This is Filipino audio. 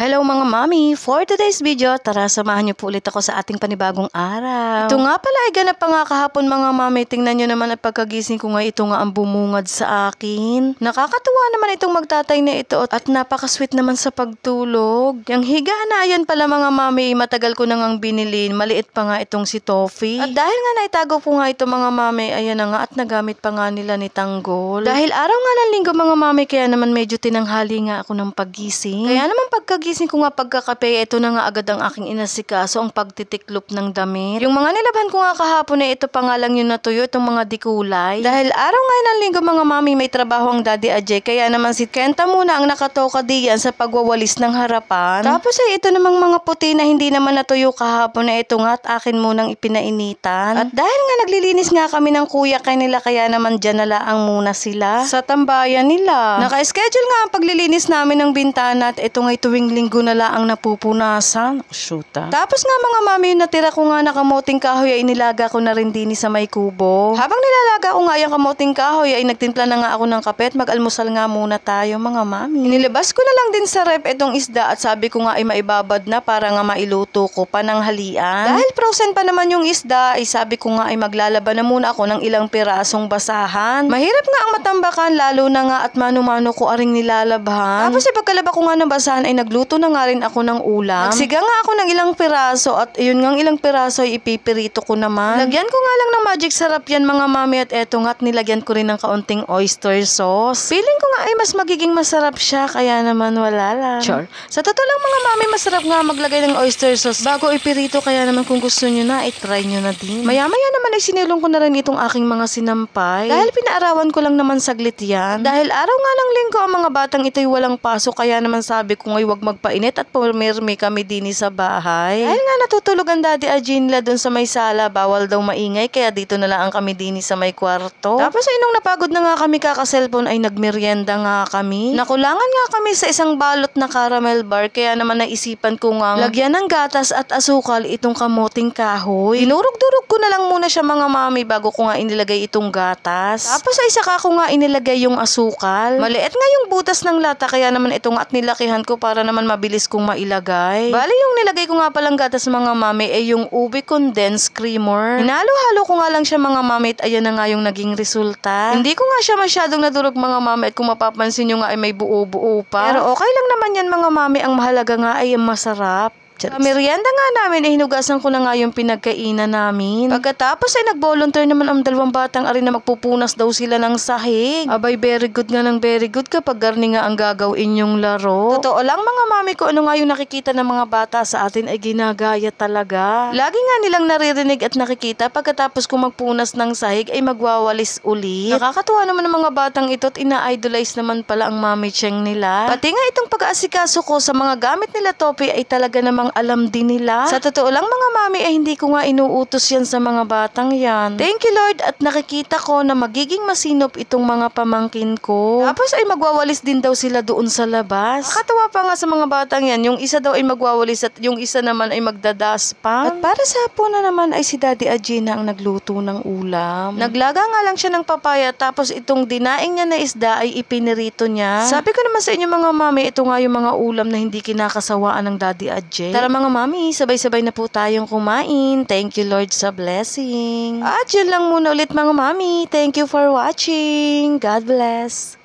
Hello mga mami! For today's video, tara samahan niyo po ulit ako sa ating panibagong araw. Ito nga pala ay ganap pa nga kahapon mga mami. Tingnan niyo naman at pagkagising ko nga ito nga ang bumungad sa akin. Nakakatuwa naman itong magtatay na ito at napakasweet naman sa pagtulog. Yang higaan na ayan pala mga mami, matagal ko na ngang binilin. Maliit pa nga itong si Toffee. At dahil nga naitago ko nga ito mga mami, ayan na nga at nagamit pa nga nila ni Tanggol. Dahil araw nga ng linggo mga mami, kaya naman medyo tinanghali nga ako ng paggising. Kaya naman pagkagising ko nga pagkakape, ito na nga agad ang aking inasikaso, ang pagtitiklop ng damit. Yung mga nilabhan ko nga kahapon ito pa nga lang yung natuyo, itong mga dikulay. Dahil araw nga ng linggo mga mami, may trabaho ang Daddy Ajay, kaya naman si Kenta muna ang nakatoka diyan sa pagwawalis ng harapan. Tapos ay ito namang mga puti na hindi naman natuyo kahapon na ito nga at akin munang ipinainitan. At dahil nga naglilinis nga kami ng kuya kanila, kaya naman dyan na laang muna sila sa tambayan nila. Naka-schedule nga ang paglilinis namin ng bintana at ito nga tuwing linggo na laang napupunasan. Shoota. Tapos nga mga mami, yung natira ko nga na kamoting kahoy ay inilaga ko na rin din sa may kubo. Habang nilalaga ko nga yung kamoting kahoy ay nagtimpla na nga ako ng kape at mag-almusal nga muna tayo mga mami. Inilabas ko na lang din sa rep itong isda at sabi ko nga ay maibabad na para nga mailuto ko pananghalian. Dahil frozen pa naman yung isda ay sabi ko nga ay maglalaba na muna ako ng ilang pirasong basahan. Mahirap nga ang matambakan lalo na nga at mano-mano ko aring nilalabhan. Tapos pagkalaba ko nga ng basahan ay nagluto na nga rin ako ng ulam. Nagsiga nga ako ng ilang piraso at yun nga ilang piraso ay ipipirito ko naman. Lagyan ko nga lang ng magic sarap yan mga mami at eto nga at nilagyan ko rin ng kaunting oyster sauce. Feeling ko nga ay mas magiging masarap siya kaya naman wala lang. Sure. Sa totoo lang mga mami, masarap nga maglagay ng oyster sauce bago ipirito kaya naman kung gusto nyo na, try nyo na din. Maya-maya naman ay sinilong ko na rin itong aking mga sinampay. Dahil pinaarawan ko lang naman saglit yan. Dahil araw nga ng linggo ang mga batang ito'y walang pasok kaya naman sabi ko ngay wag magpainit at pumirmi kami din sa bahay. Dahil nga natutulog ang Daddy Ajay nila dun sa may sala, bawal daw maingay kaya dito na lang kami din sa may kwarto. Tapos ay nung napagod na nga kami kaka-cellphone ay nagmerienda nga kami. Nakulangan nga kami sa isang balot na caramel bar kaya naman naisipan ko nga lagyan ng gatas at asukal itong kamoting kahoy. Dinurog-durog ko na lang muna siya mga mami bago ko nga inilagay itong gatas. Tapos ay saka ko nga inilagay yung asukal. Maliit nga yung butas ng lata kaya naman ito nga at nilakihan ko para naman mabilis kong mailagay. Bali yung nilagay ko nga palang gatas mga mami ay yung ube condensed creamer. Hinalo-halo ko nga lang siya mga mami at ayan na nga yung naging resulta. Hindi ko nga siya masyadong nadurog mga mami at kung mapapansin nyo nga ay may buo-buo pa. Pero okay lang naman yan mga mami, ang mahalaga nga ay masarap. Sa merienda nga namin ay hinugasan ko na nga yung pinagkainan namin. Pagkatapos ay nag-volunteer naman ang dalawang batang ari na magpupunas daw sila ng sahig. Abay, very good nga ng very good kapag garni nga ang gagawin yung laro. Totoo lang mga mami ko, ano nga yung nakikita ng mga bata sa atin ay ginagaya talaga. Lagi nga nilang naririnig at nakikita pagkatapos kung magpunas ng sahig ay magwawalis ulit. Nakakatuwa naman ng mga batang ito at ina-idolize naman pala ang mami cheng nila. Pati nga itong pag-aasikaso ko sa mga gamit nila Topi ay talaga namang alam din nila. Sa totoo lang mga mami ay hindi ko nga inuutos yan sa mga batang yan. Thank you Lord at nakikita ko na magiging masinop itong mga pamangkin ko. Tapos ay magwawalis din daw sila doon sa labas. Nakakatawa pa nga sa mga batang yan. Yung isa daw ay magwawalis at yung isa naman ay magdadaspan. At para sa hapon na naman ay si Daddy Ajay na ang nagluto ng ulam. Naglaga nga lang siya ng papaya tapos itong dinaing niya na isda ay ipinirito niya. Sabi ko naman sa inyo mga mami, ito nga yung mga ulam na hindi kinakasawaan ng Daddy Ajay. Tara mga mami, sabay-sabay na po tayong kumain. Thank you Lord sa blessing. At yun lang muna ulit mga mami. Thank you for watching. God bless.